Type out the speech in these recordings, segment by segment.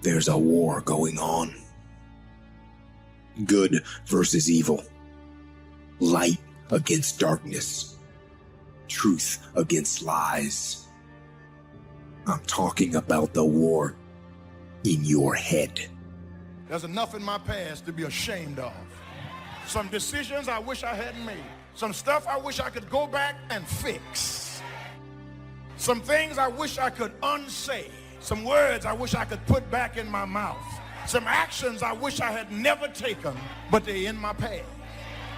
There's a war going on. Good versus evil. Light against darkness. Truth against lies. I'm talking about the war in your head. There's enough in my past to be ashamed of. Some decisions I wish I hadn't made. Some stuff I wish I could go back and fix. Some things I wish I could unsay. Some words I wish I could put back in my mouth. Some actions I wish I had never taken, but they're in my past.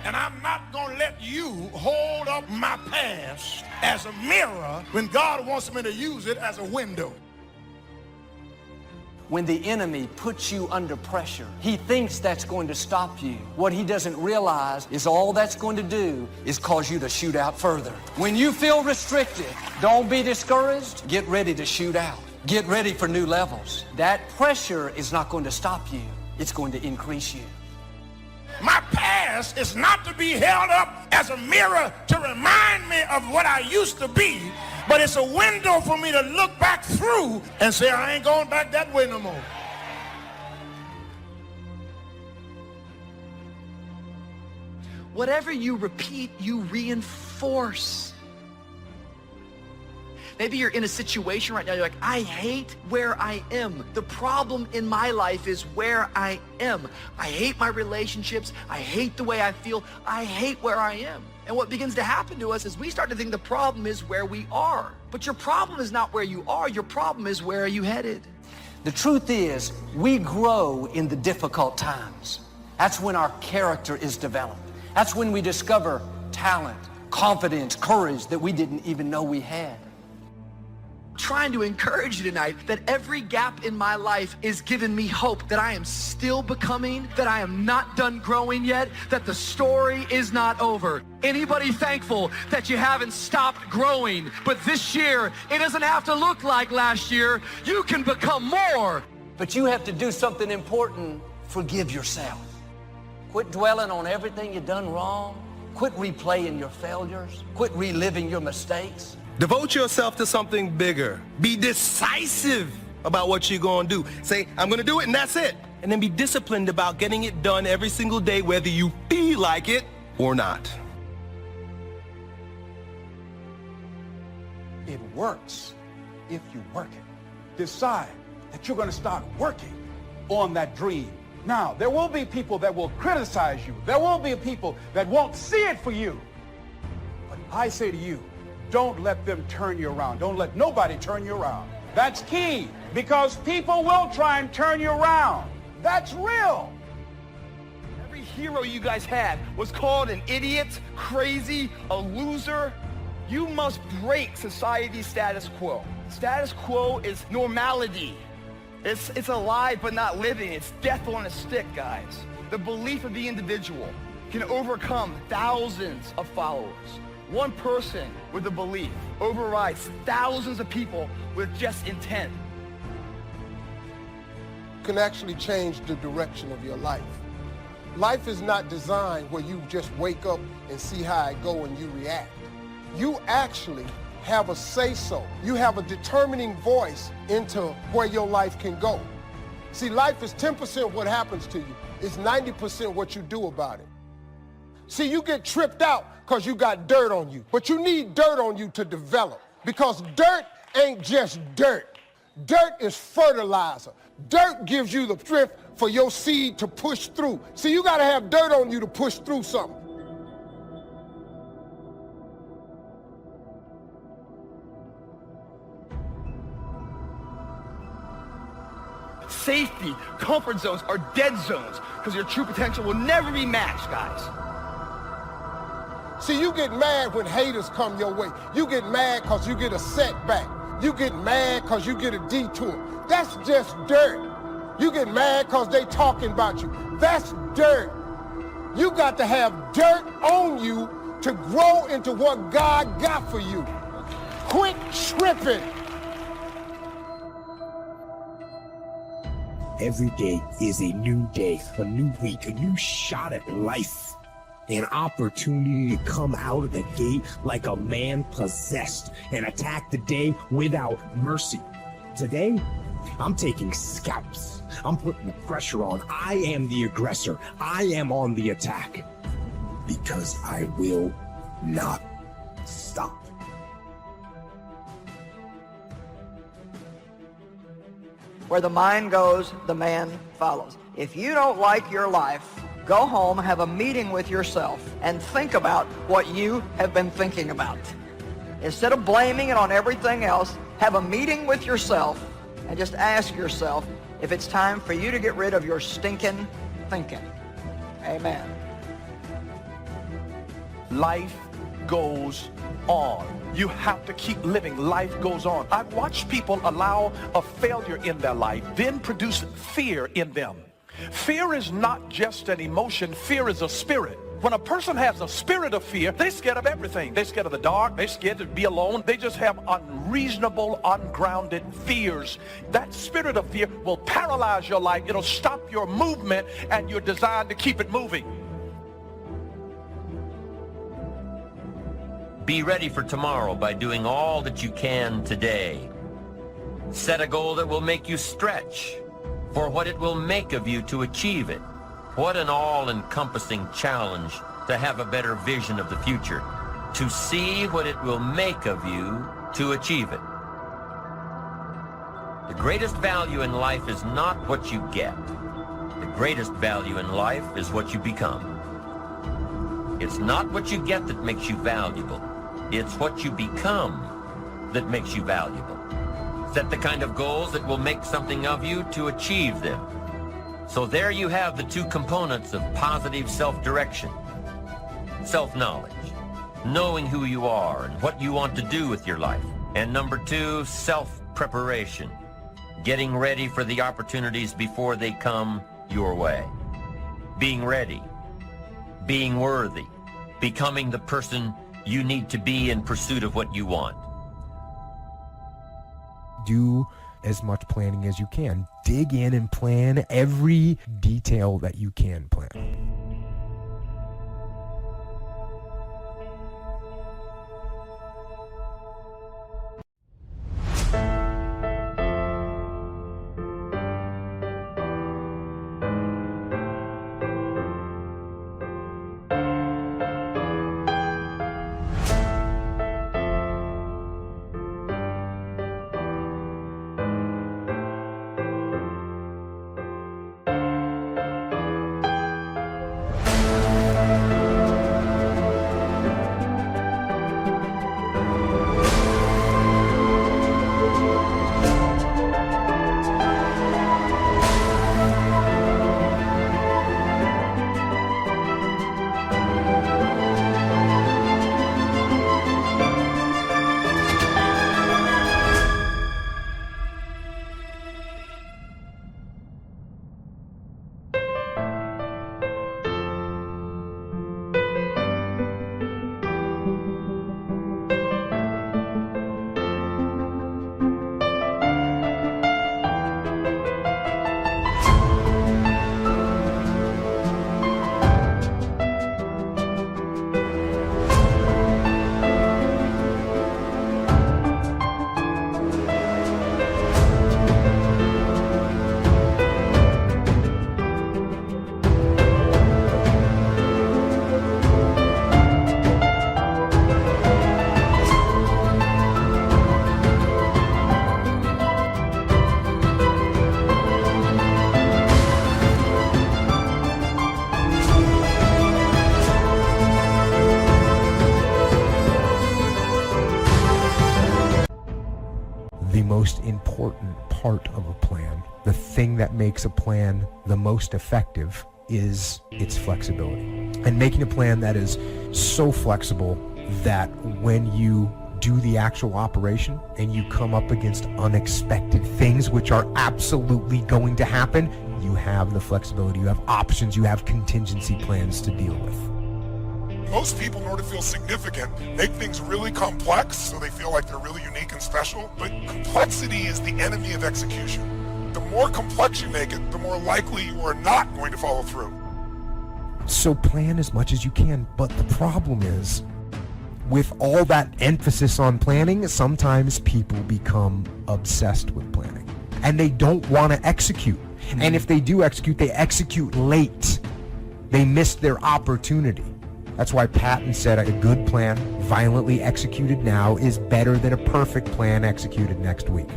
And I'm not going to let you hold up my past as a mirror when God wants me to use it as a window. When the enemy puts you under pressure, he thinks that's going to stop you. What he doesn't realize is all that's going to do is cause you to shoot out further. When you feel restricted, don't be discouraged. Get ready to shoot out. Get ready for new levels. That pressure is not going to stop you. It's going to increase you. My past is not to be held up as a mirror to remind me of what I used to be, but it's a window for me to look back through and say, I ain't going back that way no more. Whatever you repeat, you reinforce. Maybe you're in a situation right now, you're like, I hate where I am. The problem in my life is where I am. I hate my relationships. I hate the way I feel. I hate where I am. And what begins to happen to us is we start to think the problem is where we are. But your problem is not where you are. Your problem is where are you headed? The truth is, we grow in the difficult times. That's when our character is developed. That's when we discover talent, confidence, courage that we didn't even know we had. Trying to encourage you tonight that every gap in my life is giving me hope that I am still becoming, that I am not done growing yet, that the story is not over. Anybody thankful that you haven't stopped growing? But this year, it doesn't have to look like last year. You can become more. But you have to do something important. Forgive yourself. Quit dwelling on everything you've done wrong. Quit replaying your failures. Quit reliving your mistakes. Devote yourself to something bigger. Be decisive about what you're going to do. Say, I'm going to do it, and that's it. And then be disciplined about getting it done every single day, whether you feel like it or not. It works if you work it. Decide that you're going to start working on that dream. Now, there will be people that will criticize you. There will be people that won't see it for you. But I say to you, don't let them turn you around. Don't let nobody turn you around. That's key, because people will try and turn you around. That's real. Every hero you guys had was called an idiot, crazy, a loser. You must break society's status quo. Status quo is normality. It's alive but not living. It's death on a stick, guys. The belief of the individual can overcome thousands of followers. One person with a belief overrides thousands of people with just intent. Can actually change the direction of your life. Life is not designed where you just wake up and see how it go and you react. You actually have a say-so. You have a determining voice into where your life can go. See, life is 10% what happens to you. It's 90% what you do about it. See, you get tripped out because you got dirt on you, but you need dirt on you to develop, because dirt ain't just dirt. Dirt is fertilizer. Dirt gives you the strength for your seed to push through. See, you got to have dirt on you to push through something. Safety, comfort zones are dead zones because your true potential will never be matched, guys. See, you get mad when haters come your way. You get mad because you get a setback. You get mad because you get a detour. That's just dirt. You get mad because they talking about you. That's dirt. You got to have dirt on you to grow into what God got for you. Quit tripping. Every day is a new day, a new week, a new shot at life. An opportunity to come out of the gate like a man possessed and attack the day without mercy. Today I'm taking scalps. I'm putting the pressure on. I am the aggressor. I am on the attack. Because I will not stop. Where the mind goes, the man follows. If you don't like your life, go home, have a meeting with yourself, and think about what you have been thinking about. Instead of blaming it on everything else, have a meeting with yourself and just ask yourself if it's time for you to get rid of your stinking thinking. Amen. Life goes on. You have to keep living. Life goes on. I've watched people allow a failure in their life, then produce fear in them. Fear is not just an emotion. Fear is a spirit. When a person has a spirit of fear, they're scared of everything. They're scared of the dark. They're scared to be alone. They just have unreasonable, ungrounded fears. That spirit of fear will paralyze your life. It'll stop your movement, and you're designed to keep it moving. Be ready for tomorrow by doing all that you can today. Set a goal that will make you stretch for what it will make of you to achieve it. What an all-encompassing challenge to have a better vision of the future, to see what it will make of you to achieve it. The greatest value in life is not what you get. The greatest value in life is what you become. It's not what you get that makes you valuable. It's what you become that makes you valuable. Set the kind of goals that will make something of you to achieve them. So there you have the two components of positive self-direction. Self-knowledge, knowing who you are and what you want to do with your life. And number two, self-preparation, getting ready for the opportunities before they come your way. Being ready, being worthy, becoming the person you need to be in pursuit of what you want. Do as much planning as you can. Dig in and plan every detail that you can plan. The most important part of a plan, the thing that makes a plan the most effective, is its flexibility. And making a plan that is so flexible that when you do the actual operation and you come up against unexpected things, which are absolutely going to happen, you have the flexibility, you have options, you have contingency plans to deal with. Most people, in order to feel significant, make things really complex so they feel like they're really unique and special. But complexity is the enemy of execution. The more complex you make it, the more likely you are not going to follow through. So plan as much as you can, but the problem is, with all that emphasis on planning, sometimes people become obsessed with planning. and they don't want to execute. And if they do execute, they execute late. They miss their opportunity. That's why Patton said a good plan, violently executed now, is better than a perfect plan executed next week.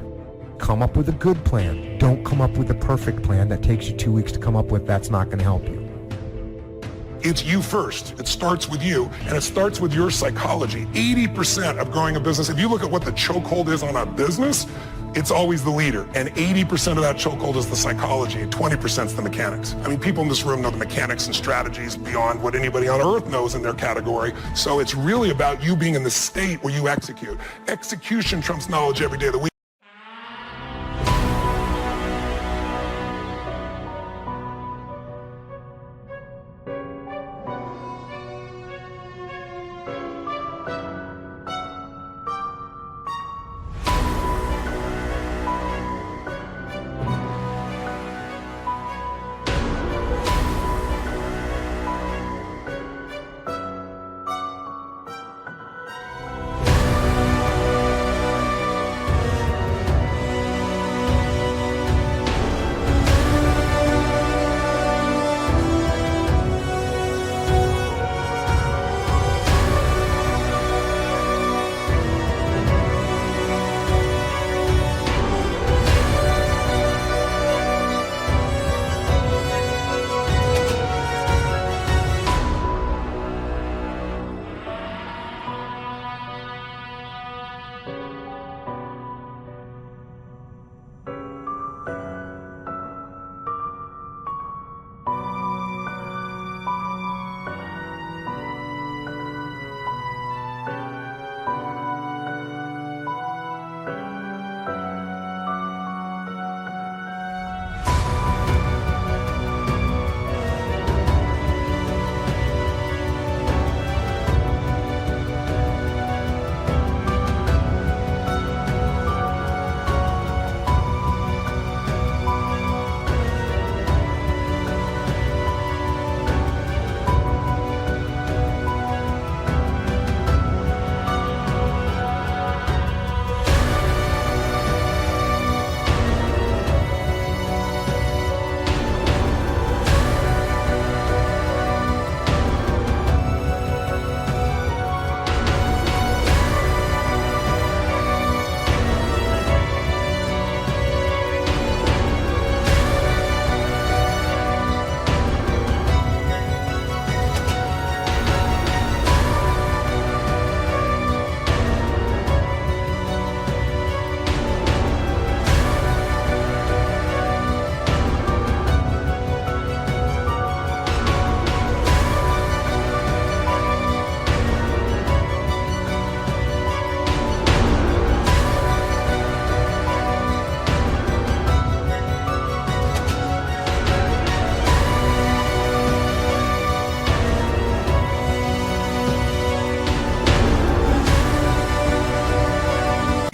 Come up with a good plan. Don't come up with a perfect plan that takes you 2 weeks to come up with. That's not going to help you. It's you first. It starts with you, and it starts with your psychology. 80% of growing a business, if you look at what the chokehold is on a business, it's always the leader. And 80% of that chokehold is the psychology, and 20% is the mechanics. I mean, people in this room know the mechanics and strategies beyond what anybody on earth knows in their category. So it's really about you being in the state where you execute. Execution trumps knowledge every day of the week.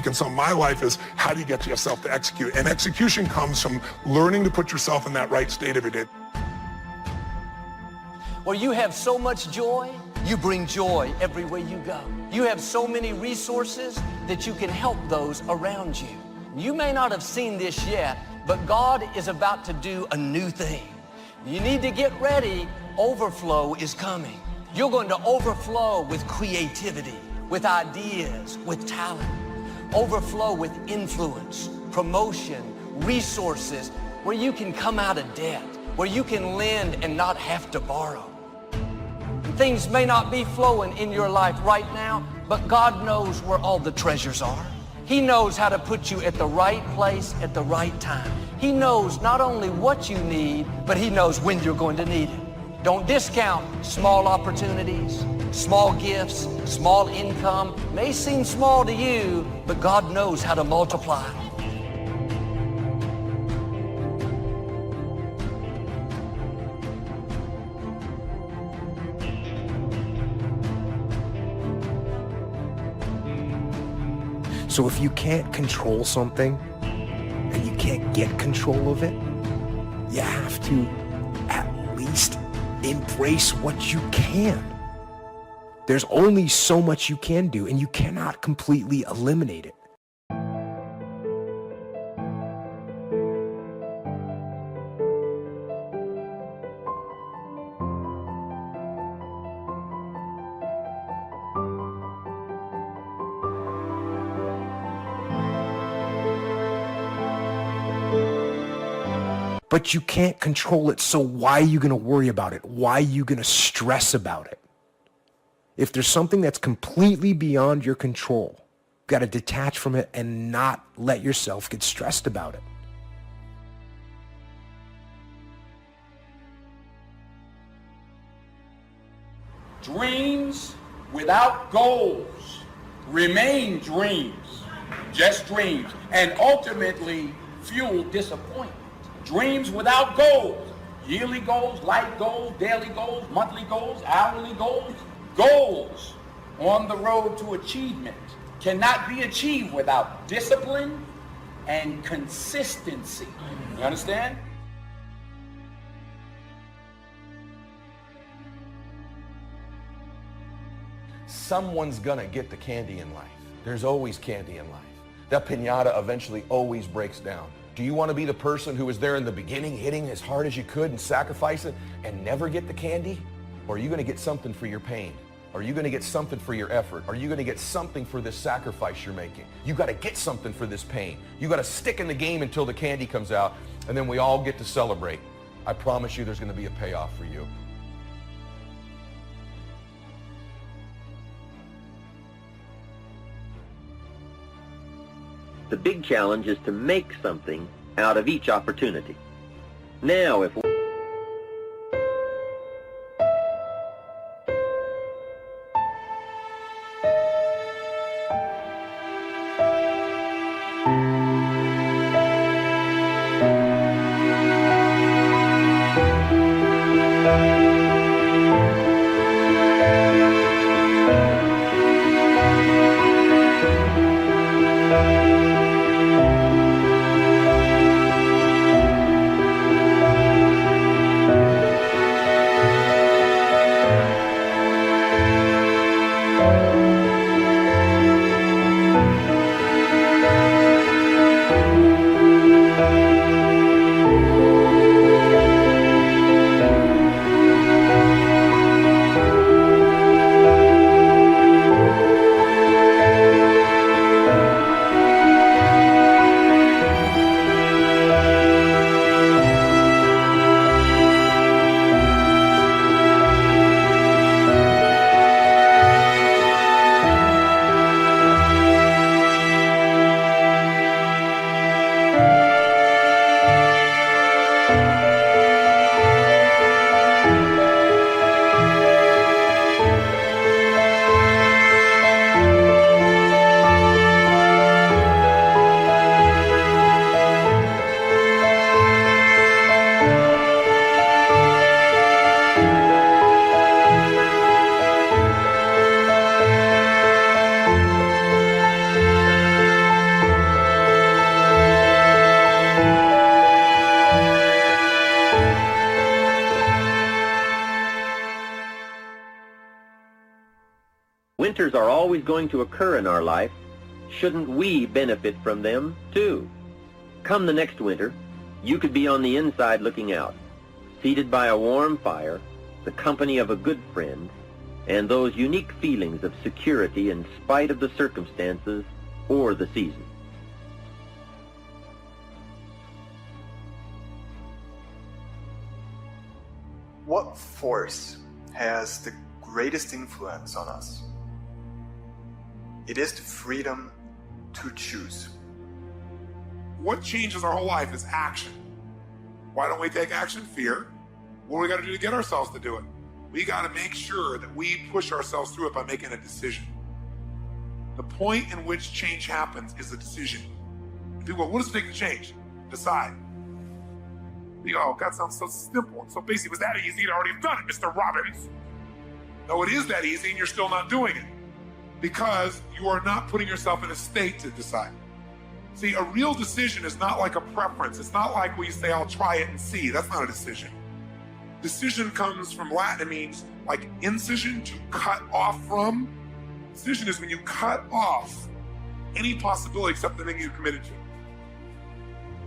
And so my life is, how do you get yourself to execute? And execution comes from learning to put yourself in that right state every day. Well, you have so much joy, you bring joy everywhere you go. You have so many resources that you can help those around you. You may not have seen this yet, but God is about to do a new thing. You need to get ready. Overflow is coming. You're going to overflow with creativity, with ideas, with talent. Overflow with influence, promotion, resources, where you can come out of debt, where you can lend and not have to borrow. Things may not be flowing in your life right now, but God knows where all the treasures are. He knows how to put you at the right place at the right time. He knows not only what you need, but He knows when you're going to need it. Don't discount small opportunities, small gifts, small income. May seem small to you, but God knows how to multiply. So if you can't control something and you can't get control of it, you have to at least embrace what you can. There's only so much you can do, and you cannot completely eliminate it. But you can't control it, so why are you going to worry about it? Why are you going to stress about it? If there's something that's completely beyond your control, you've got to detach from it and not let yourself get stressed about it. Dreams without goals remain dreams, just dreams, and ultimately fuel disappointment. Dreams without goals, yearly goals, life goals, daily goals, monthly goals, hourly goals, goals on the road to achievement cannot be achieved without discipline and consistency. You understand? Someone's gonna get the candy in life. There's always candy in life. That piñata eventually always breaks down. Do you want to be the person who was there in the beginning, hitting as hard as you could and sacrificing and never get the candy? Or are you going to get something for your pain? Are you going to get something for your effort? Are you going to get something for this sacrifice you're making? You got to get something for this pain. You got to stick in the game until the candy comes out, and then we all get to celebrate. I promise you there's going to be a payoff for you. The big challenge is to make something out of each opportunity. Now, if winters are always going to occur in our life, shouldn't we benefit from them too? Come the next winter, you could be on the inside looking out, seated by a warm fire, the company of a good friend, and those unique feelings of security in spite of the circumstances or the season. What force has the greatest influence on us? It is the freedom to choose. What changes our whole life is action. Why don't we take action? Fear. What do we got to do to get ourselves to do it? We got to make sure that we push ourselves through it by making a decision. The point in which change happens is a decision. People go, what does it take to change? Decide. You go, oh, God, sounds so simple. So basically, it was that easy. You'd already done it, Mr. Robbins. No, it is that easy, and you're still not doing it because you are not putting yourself in a state to decide. See, a real decision is not like a preference. It's not like where you say, I'll try it and see. That's not a decision. Decision comes from Latin. It means like incision, to cut off from. Decision is when you cut off any possibility except the thing you're committed to.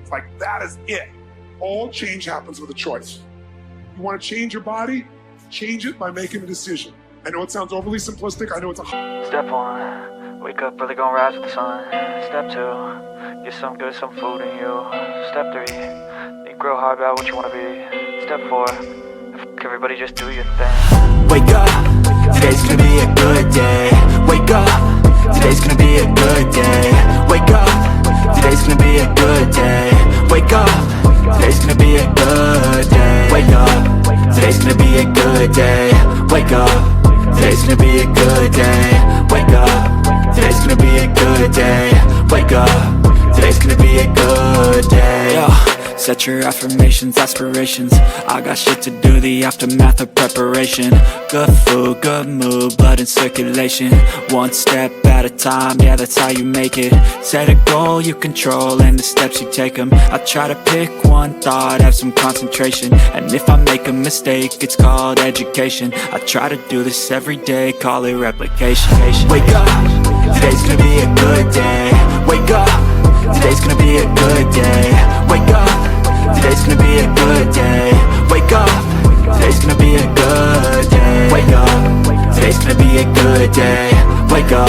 It's like that is it. All change happens with a choice. You want to change your body? Change it by making a decision. I know it sounds overly simplistic. I know it's a... Step 1, wake up early, gonna rise with the sun. Step 2, get some good, some food in you. Step 3, Grow hard about what you want to be. Step 4, everybody just do your thing. Wake up, today's gonna be a good day. Wake up, today's gonna be a good day. Wake up, today's gonna be a good day. Wake up, today's gonna be a good day. Wake up, today's gonna be a good day. Wake up, today's gonna be a good day. Wake up, today's gonna be a good day. Wake up, today's gonna be a good day. Yo. Set your affirmations, aspirations. I got shit to do, the aftermath of preparation. Good food, good mood, blood in circulation. One step at a time, yeah, that's how you make it. Set a goal you control and the steps you take them. I try to pick one thought, have some concentration. And if I make a mistake, it's called education. I try to do this every day, call it replication. Wake up, today's gonna be a good day. Wake up, today's gonna be a good day. Wake up, today's gonna be a good day. Wake up, today's gonna be a good day. Wake up, today's gonna be a good day. Wake up,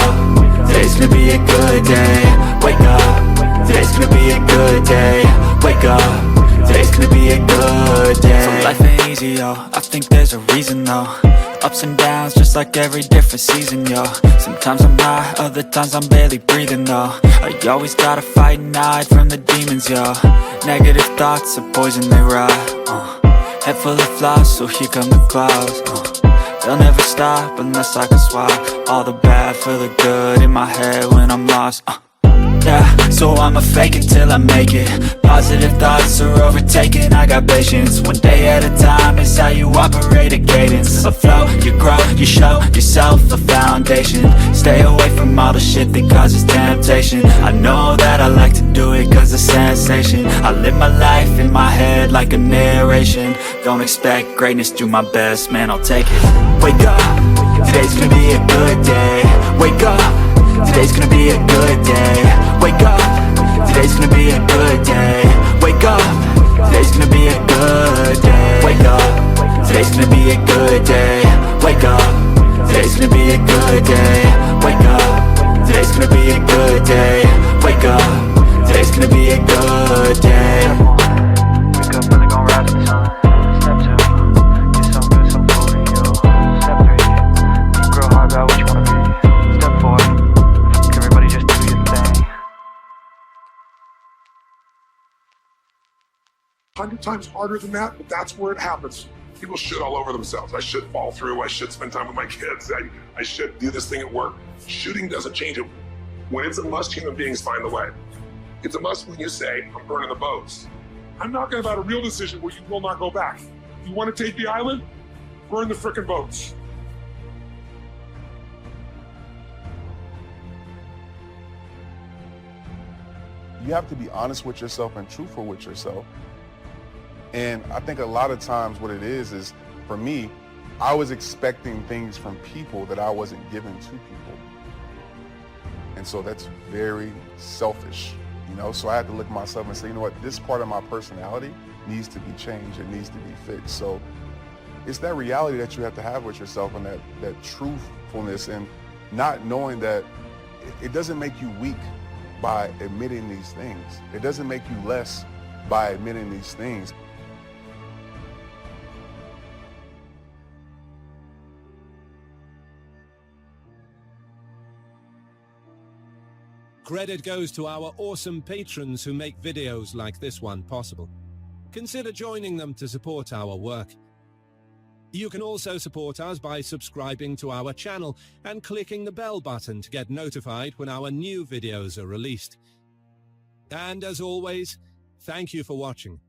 today's gonna be a good day. Wake up, today's gonna be a good day. Wake up, today's gonna be a good day. So life ain't easy, yo, I think there's a reason though. Ups and downs, just like every different season, yo. Sometimes I'm high, other times I'm barely breathing, though. I always gotta fight and hide from the demons, yo. Negative thoughts are poison, they rot. Head full of flies, so here come the clouds. They'll never stop unless I can swap all the bad for the good in my head when I'm lost. Yeah, so I'ma fake it till I make it. Positive thoughts are overtaken, I got patience. One day at a time is how you operate a cadence. A flow, you grow, you show yourself a foundation. Stay away from all the shit that causes temptation. I know that I like to do it cause it's sensation. I live my life in my head like a narration. Don't expect greatness, do my best, man, I'll take it. Wake up, today's gonna be a good day. Wake up, today's gonna be a good day. Wake up, today's gonna be a good day. Wake up, today's gonna be a good day. Wake up, today's gonna be a good day. Wake up, today's gonna be a good day. Wake up, today's gonna be a good day. Wake up, today's gonna be a good day. Wake up, really gon' rise with the sun. Step 2, get some good, some food in you. Step 3, grow hard about what you wanna be. Step 4, everybody just do your thing. 100 times harder than that, but that's where it happens. People shit all over themselves. I should fall through. I should spend time with my kids. I should do this thing at work. Shooting doesn't change it. When it's a must, human beings find the way. It's a must when you say, I'm burning the boats. I'm talking about a real decision where you will not go back. You want to take the island? Burn the frickin' boats. You have to be honest with yourself and truthful with yourself. And I think a lot of times what it is for me, I was expecting things from people that I wasn't giving to people. And so that's very selfish, you know? So I had to look at myself and say, you know what, this part of my personality needs to be changed, it needs to be fixed. So it's that reality that you have to have with yourself and that truthfulness and not knowing that it doesn't make you weak by admitting these things. It doesn't make you less by admitting these things. Credit goes to our awesome patrons who make videos like this one possible. Consider joining them to support our work. You can also support us by subscribing to our channel and clicking the bell button to get notified when our new videos are released. And as always, thank you for watching.